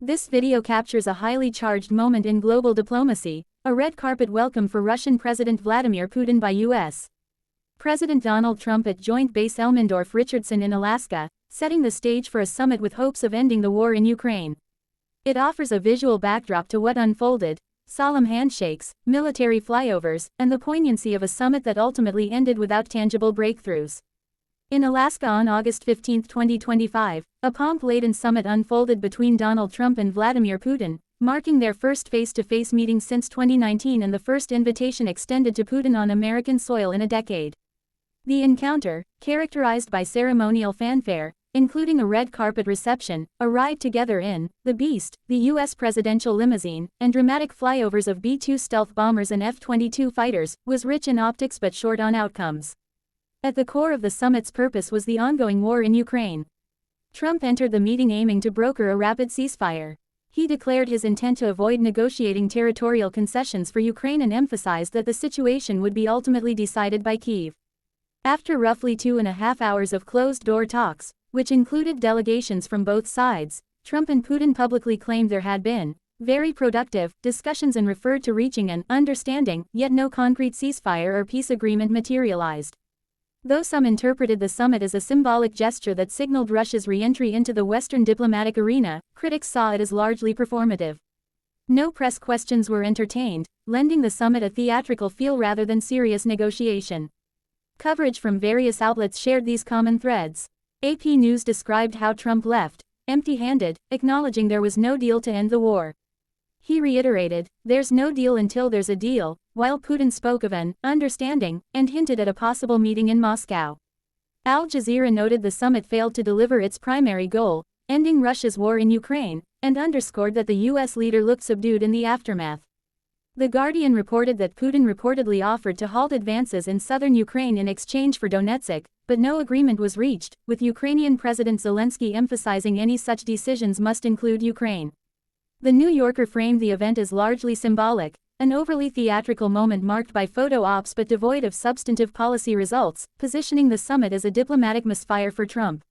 This video captures a highly charged moment in global diplomacy, a red carpet welcome for Russian President Vladimir Putin by U.S. President Donald Trump at Joint Base Elmendorf-Richardson in Alaska, setting the stage for a summit with hopes of ending the war in Ukraine. It offers a visual backdrop to what unfolded: solemn handshakes, military flyovers, and the poignancy of a summit that ultimately ended without tangible breakthroughs. In Alaska on August 15, 2025, a pomp-laden summit unfolded between Donald Trump and Vladimir Putin, marking their first face-to-face meeting since 2019 and the first invitation extended to Putin on American soil in a decade. The encounter, characterized by ceremonial fanfare, including a red carpet reception, a ride together in the Beast, the U.S. presidential limousine, and dramatic flyovers of B-2 stealth bombers and F-22 fighters, was rich in optics but short on outcomes. At the core of the summit's purpose was the ongoing war in Ukraine. Trump entered the meeting aiming to broker a rapid ceasefire. He declared his intent to avoid negotiating territorial concessions for Ukraine and emphasized that the situation would be ultimately decided by Kyiv. After roughly 2.5 hours of closed-door talks, which included delegations from both sides, Trump and Putin publicly claimed there had been very productive discussions and referred to reaching an understanding, yet no concrete ceasefire or peace agreement materialized. Though some interpreted the summit as a symbolic gesture that signaled Russia's re-entry into the Western diplomatic arena, critics saw it as largely performative. No press questions were entertained, lending the summit a theatrical feel rather than serious negotiation. Coverage from various outlets shared these common threads. AP News described how Trump left empty-handed, acknowledging there was no deal to end the war. He reiterated, "There's no deal until there's a deal," while Putin spoke of an understanding and hinted at a possible meeting in Moscow. Al Jazeera noted the summit failed to deliver its primary goal, ending Russia's war in Ukraine, and underscored that the U.S. leader looked subdued in the aftermath. The Guardian reported that Putin reportedly offered to halt advances in southern Ukraine in exchange for Donetsk, but no agreement was reached, with Ukrainian President Zelensky emphasizing any such decisions must include Ukraine. The New Yorker framed the event as largely symbolic, an overly theatrical moment marked by photo ops but devoid of substantive policy results, positioning the summit as a diplomatic misfire for Trump.